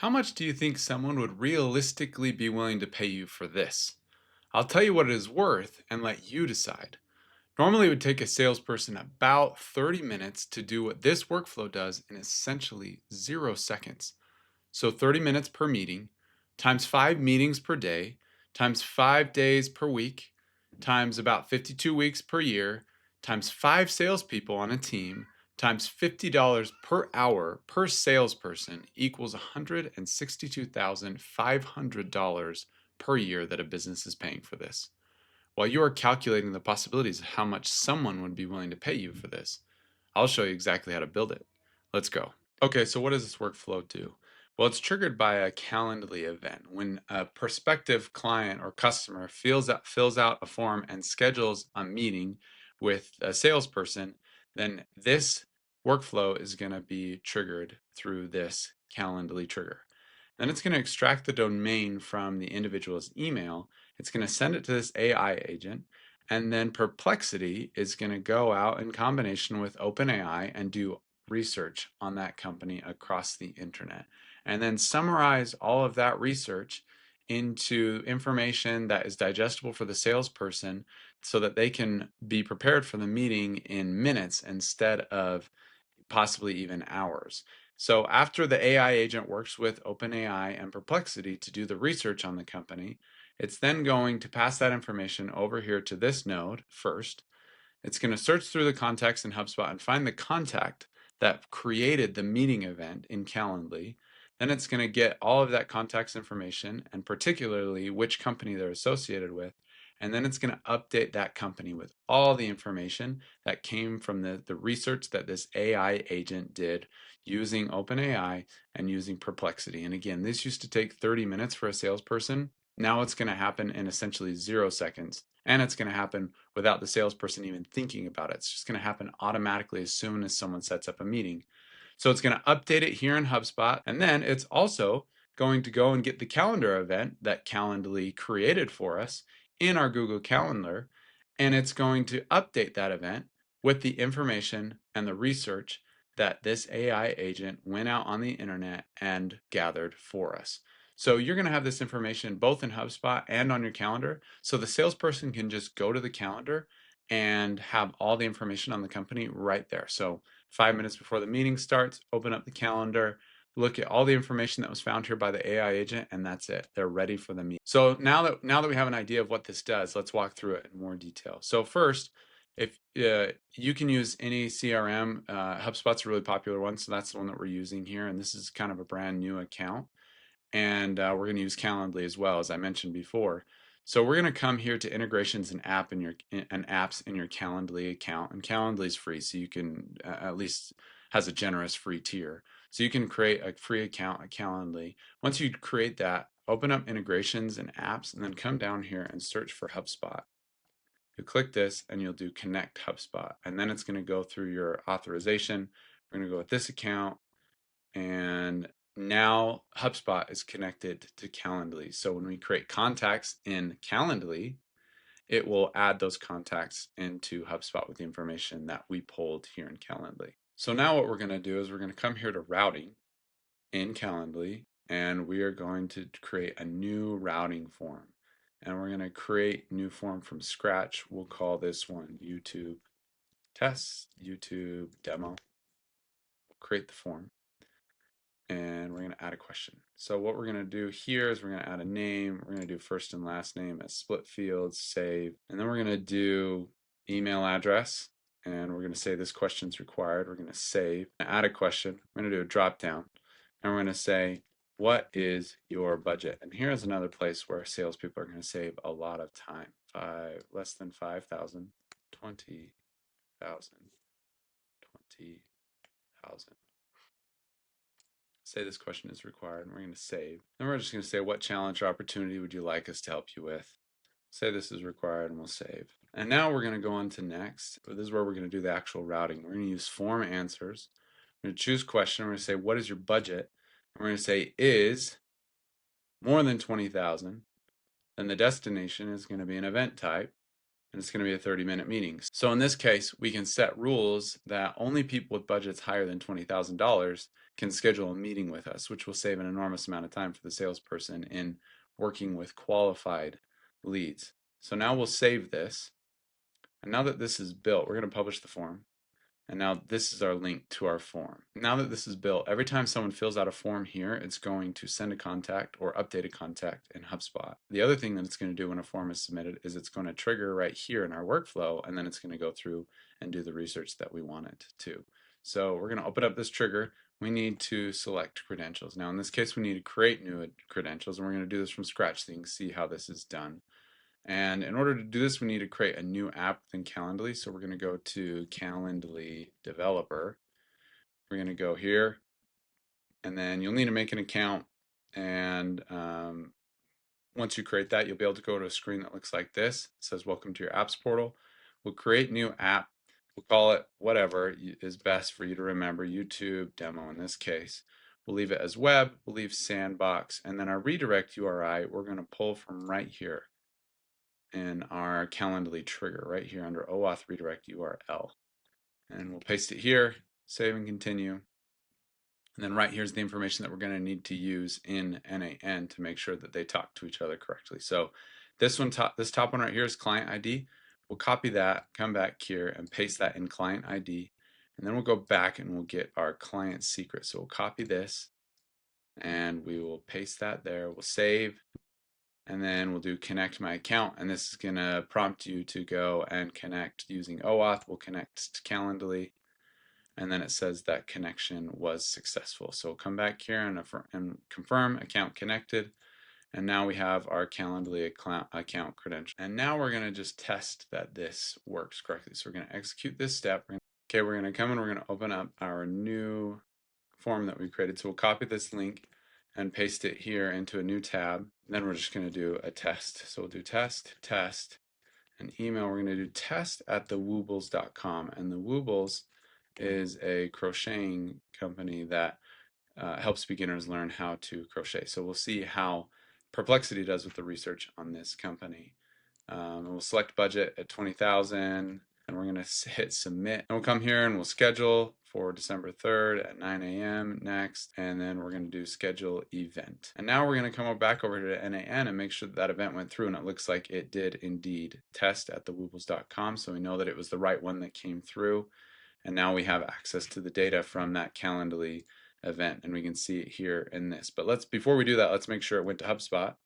How much do you think someone would realistically be willing to pay you for this? I'll tell you what it is worth and let you decide. Normally, it would take a salesperson about 30 minutes to do what this workflow does in essentially 0 seconds. So 30 minutes per meeting, times 5 meetings per day, times 5 days per week, times about 52 weeks per year, times 5 salespeople on a team, times $50 per hour per salesperson equals $162,500 per year that a business is paying for this. While you are calculating the possibilities of how much someone would be willing to pay you for this, I'll show you exactly how to build it. Let's go. Okay, so what does this workflow do? Well, it's triggered by a Calendly event. When a prospective client or customer fills out a form and schedules a meeting with a salesperson, then this workflow is going to be triggered through this Calendly trigger. Then it's going to extract the domain from the individual's email. It's going to send it to this AI agent. And then Perplexity is going to go out in combination with OpenAI and do research on that company across the internet. And then summarize all of that research into information that is digestible for the salesperson so that they can be prepared for the meeting in minutes instead of possibly even hours. So after the AI agent works with OpenAI and Perplexity to do the research on the company, it's then going to pass that information over here to this node first. It's going to search through the contacts in HubSpot and find the contact that created the meeting event in Calendly. Then it's going to get all of that contact's information and particularly which company they're associated with. And then it's going to update that company with all the information that came from the research that this AI agent did using OpenAI and using Perplexity. And again, this used to take 30 minutes for a salesperson. Now it's going to happen in essentially 0 seconds. And it's going to happen without the salesperson even thinking about it. It's just going to happen automatically as soon as someone sets up a meeting. So it's going to update it here in HubSpot. And then it's also going to go and get the calendar event that Calendly created for us in our Google Calendar. And it's going to update that event with the information and the research that this AI agent went out on the internet and gathered for us. So you're going to have this information both in HubSpot and on your calendar. So the salesperson can just go to the calendar and have all the information on the company right there. So 5 minutes before the meeting starts, open up the calendar, look at all the information that was found here by the AI agent, and that's it. They're ready for the meeting. So now that we have an idea of what this does, let's walk through it in more detail. So first, if you can use any CRM, HubSpot's a really popular one, so that's the one that we're using here, and this is kind of a brand new account. And we're going to use Calendly as well, as I mentioned before. So we're going to come here to integrations and apps in your Calendly account, and Calendly is free, so you can at least has a generous free tier. So you can create a free account at Calendly. Once you create that, open up integrations and apps, and then come down here and search for HubSpot. You click this, and you'll do Connect HubSpot, and then it's going to go through your authorization. We're going to go with this account, and now HubSpot is connected to Calendly. So when we create contacts in Calendly, it will add those contacts into HubSpot with the information that we pulled here in Calendly. So now what we're going to do is we're going to come here to routing in Calendly, and we are going to create a new routing form. And we're going to create new form from scratch. We'll call this one YouTube test, YouTube demo. Create the form. And we're going to add a question. So what we're going to do here is we're going to add a name. We're going to do first and last name as split fields, save. And then we're going to do email address. And we're going to say this question's required. We're going to save, add a question. We're going to do a drop down. And we're going to say, what is your budget? And here's another place where salespeople are going to save a lot of time. Less than 5,000, 20,000, 20,000. Say this question is required, and we're going to save. Then we're just going to say, what challenge or opportunity would you like us to help you with? Say this is required, and we'll save. And now we're going to go on to next. This is where we're going to do the actual routing. We're going to use form answers. We're going to choose question. We're going to say, what is your budget? And we're going to say, is more than 20,000. Then the destination is going to be an event type. and it's going to be a 30-minute meeting. So in this case, we can set rules that only people with budgets higher than $20,000 can schedule a meeting with us, which will save an enormous amount of time for the salesperson in working with qualified leads. So now we'll save this. And now that this is built, we're going to publish the form. And now this is our link to our form. Now that this is built, every time someone fills out a form here, it's going to send a contact or update a contact in HubSpot. The other thing that it's going to do when a form is submitted is it's going to trigger right here in our workflow, and then it's going to go through and do the research that we want it to. So we're going to open up this trigger. We need to select credentials. Now in this case, we need to create new credentials, and we're going to do this from scratch so you can see how this is done. And in order to do this, we need to create a new app within Calendly. So we're going to go to Calendly Developer. We're going to go here, and then you'll need to make an account. And once you create that, you'll be able to go to a screen that looks like this. It says, "Welcome to your apps portal." We'll create new app. We'll call it whatever is best for you to remember, YouTube demo in this case. We'll leave it as web, we'll leave sandbox, and then our redirect URI, we're going to pull from right here in our Calendly trigger right here under OAuth redirect URL. And we'll paste it here, save and continue. And then right here's the information that we're going to need to use in NAN to make sure that they talk to each other correctly. So this top one right here is client ID. We'll copy that, come back here and paste that in client ID. And then we'll go back and we'll get our client secret. So we'll copy this and we will paste that there. We'll save, and then we'll do connect my account, and this is going to prompt you to go and connect using OAuth. We'll connect to Calendly, and then it says that connection was successful. So we'll come back here and confirm account connected, and now we have our Calendly account credential. And now we're going to just test that this works correctly. So we're going to execute this step. Okay, we're going to come and we're going to open up our new form that we created. So we'll copy this link and paste it here into a new tab. And then we're just going to do a test. So we'll do test, and email. We're going to do test@thewoobles.com. And the Woobles is a crocheting company that helps beginners learn how to crochet. So we'll see how Perplexity does with the research on this company. We'll select budget at 20,000, and we're going to hit submit. And we'll come here and we'll schedule for December 3rd at 9 a.m. next, and then we're going to do schedule event. And now we're going to come back over to NAN and make sure that event went through, and it looks like it did indeed. Test@thewoobles.com, so we know that it was the right one that came through, and now we have access to the data from that Calendly event, and we can see it here in this. But before we do that, let's make sure it went to HubSpot.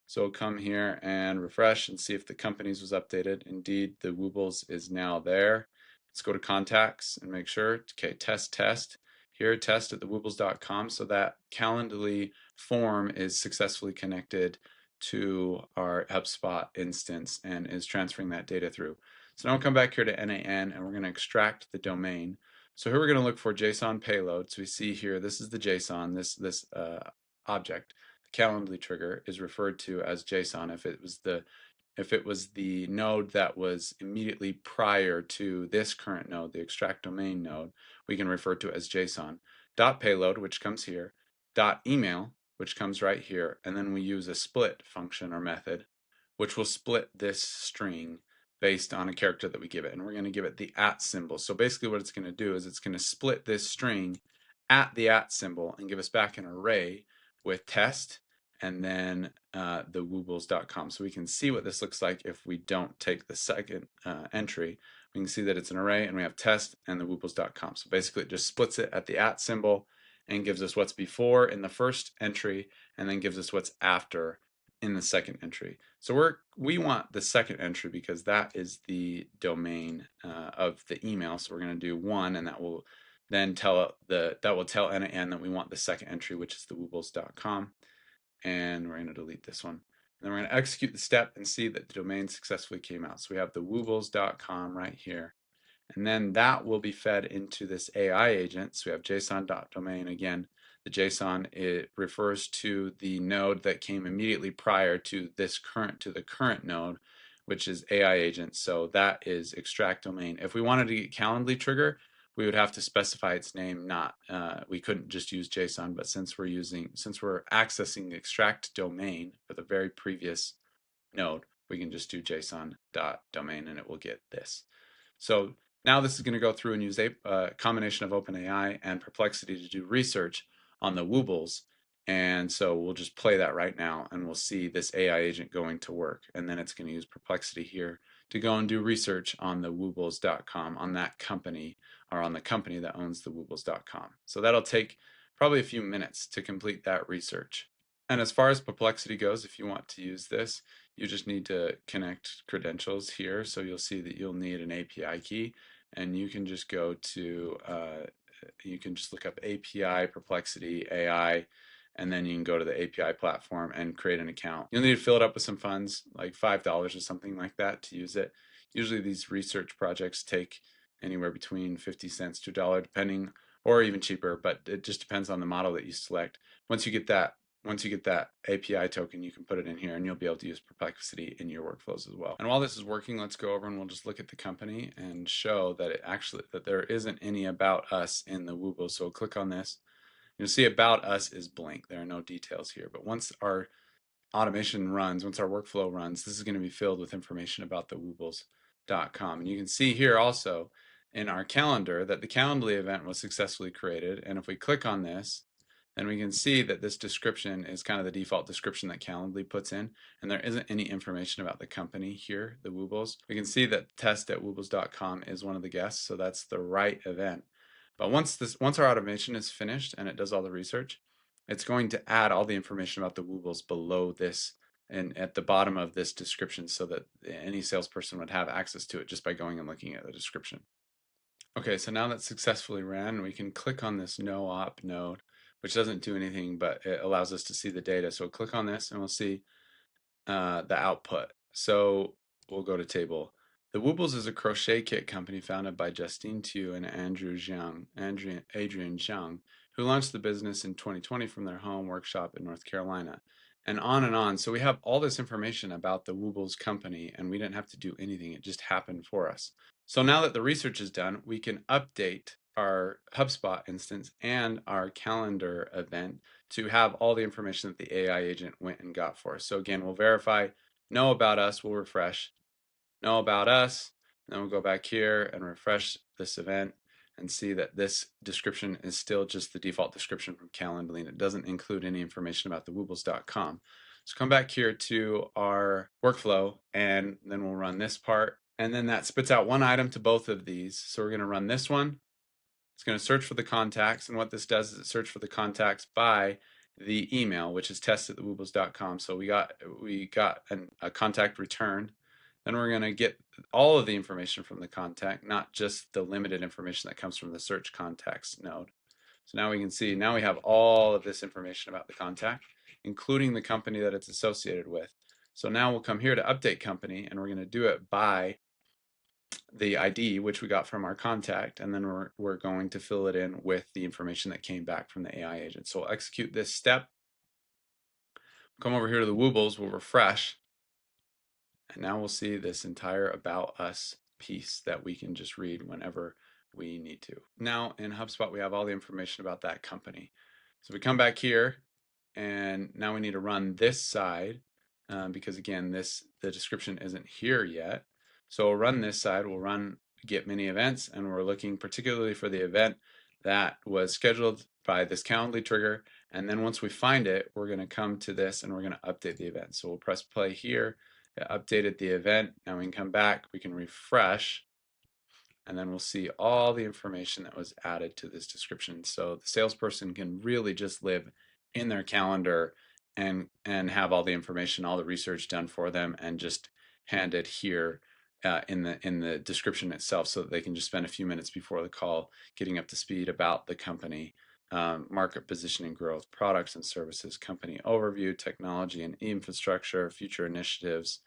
So we'll come here and refresh and see if the companies was updated. Indeed, the Woobles is now there. Let's go to contacts and make sure. Okay, test. Here, test@thewoobles.com. So that Calendly form is successfully connected to our HubSpot instance and is transferring that data through. So now we'll come back here to NAN and we're going to extract the domain. So here we're going to look for JSON payload. So we see here, this is the JSON, this object. Calendly trigger is referred to as JSON if it was the node that was immediately prior to this current node, the extract domain node, we can refer to it as JSON. Dot payload, which comes here, dot email, which comes right here, and then we use a split function or method, which will split this string based on a character that we give it, and we're going to give it the @ symbol. So basically what it's going to do is it's going to split this string at the @ symbol and give us back an array with test and then the woobles.com. So we can see what this looks like if we don't take the second entry. We can see that it's an array and we have test and the woobles.com. So basically it just splits it at the @ symbol and gives us what's before in the first entry and then gives us what's after in the second entry. So we want the second entry because that is the domain of the email. So we're going to do 1, and that will then tell NAN that we want the second entry, which is the woobles.com. And we're going to delete this one. And then we're going to execute the step and see that the domain successfully came out. So we have the woobles.com right here. And then that will be fed into this AI agent. So we have JSON.domain. Again, the JSON, it refers to the node that came immediately prior to the current node, which is AI agent. So that is extract domain. If we wanted to get Calendly trigger, we would have to specify its name. We couldn't just use JSON, but since we're accessing the extract domain for the very previous node, we can just do JSON.domain and it will get this. So now this is going to go through and use a combination of OpenAI and Perplexity to do research on the Woobles. And so we'll just play that right now and we'll see this AI agent going to work. And then it's going to use Perplexity here to go and do research on the woobles.com, on that company, or on the company that owns the woobles.com. So that'll take probably a few minutes to complete that research. And as far as Perplexity goes, if you want to use this, you just need to connect credentials here. So you'll see that you'll need an API key, and you can just go to, you can just look up API Perplexity AI, and then you can go to the API platform and create an account. You'll need to fill it up with some funds, like $5 or something like that to use it. Usually these research projects take anywhere between 50 cents to $1, depending, or even cheaper, but it just depends on the model that you select. Once you get that API token, you can put it in here and you'll be able to use Perplexity in your workflows as well. And while this is working, let's go over and we'll just look at the company and show that that there isn't any about us in the Wooble. So we'll click on this. You'll see about us is blank. There are no details here. But once our automation runs, once our workflow runs, this is going to be filled with information about the woobles.com. And you can see here also in our calendar that the Calendly event was successfully created. And if we click on this, then we can see that this description is kind of the default description that Calendly puts in, and there isn't any information about the company here, the Woobles. We can see that test at woobles.com is one of the guests, so that's the right event. But once our automation is finished and it does all the research, it's going to add all the information about the Woobles below this and at the bottom of this description so that any salesperson would have access to it just by going and looking at the description. Okay, so now that's successfully ran, we can click on this no op node, which doesn't do anything, but it allows us to see the data. So we'll click on this and we'll see the output. So we'll go to table. The Woobles is a crochet kit company founded by Justine Tu and Adrian Zhang, who launched the business in 2020 from their home workshop in North Carolina. And on and on. So we have all this information about the Woobles company, and we didn't have to do anything. It just happened for us. So now that the research is done, we can update our HubSpot instance and our calendar event to have all the information that the AI agent went and got for us. So again, we'll verify, know about us, we'll refresh, know about us, and then we'll go back here and refresh this event and see that this description is still just the default description from Calendly, and it doesn't include any information about the woobles.com. So come back here to our workflow, and then we'll run this part, and then that spits out one item to both of these. So we're going to run this one. It's going to search for the contacts, and what this does is it searches for the contacts by the email, which is test@thewoobles.com. So we got a contact returned. Then we're going to get all of the information from the contact, not just the limited information that comes from the search contacts node. So now we can see, now we have all of this information about the contact, including the company that it's associated with. So now we'll come here to update company, and we're going to do it by the ID, which we got from our contact, and then we're going to fill it in with the information that came back from the AI agent. So we'll execute this step, come over here to the Woobles, we'll refresh, and now we'll see this entire about us piece that we can just read whenever we need to. Now in HubSpot, we have all the information about that company. So we come back here, and now we need to run this side because again, the description isn't here yet. So we'll run this side, we'll run get many events, and we're looking particularly for the event that was scheduled by this Calendly trigger. And then once we find it, we're going to come to this and we're going to update the event. So we'll press play here. It updated the event. Now we can come back, we can refresh, and then we'll see all the information that was added to this description. So the salesperson can really just live in their calendar and have all the information, all the research done for them, and just hand it here in the description itself, so that they can just spend a few minutes before the call getting up to speed about the company, market position and growth, products and services, company overview, technology and infrastructure, future initiatives,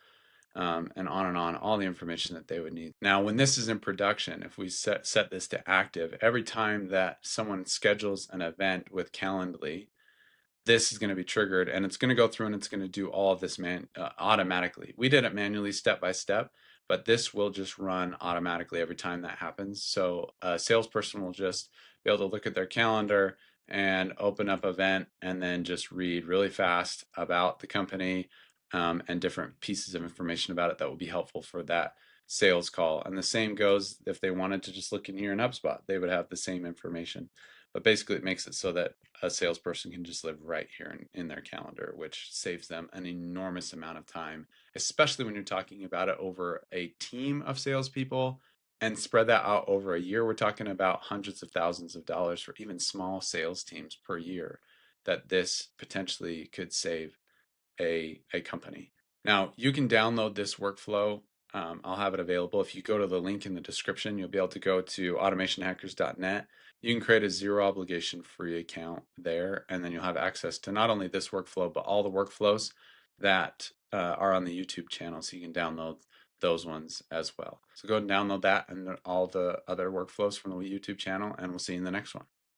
and on, all the information that they would need. Now, when this is in production, if we set this to active, every time that someone schedules an event with Calendly, this is going to be triggered, and it's going to go through and it's going to do all of this automatically. We did it manually step by step, but this will just run automatically every time that happens. So a salesperson will just be able to look at their calendar and open up event and then just read really fast about the company, and different pieces of information about it that will be helpful for that sales call. And the same goes if they wanted to just look in here in HubSpot, they would have the same information. But basically, it makes it so that a salesperson can just live right here in their calendar, which saves them an enormous amount of time, especially when you're talking about it over a team of salespeople and spread that out over a year. We're talking about hundreds of thousands of dollars for even small sales teams per year that this potentially could save a company. Now, you can download this workflow. I'll have it available. If you go to the link in the description, you'll be able to go to automationhackers.net. You can create a zero obligation free account there, and then you'll have access to not only this workflow, but all the workflows that are on the YouTube channel. So you can download those ones as well. So go and download that and all the other workflows from the YouTube channel, and we'll see you in the next one.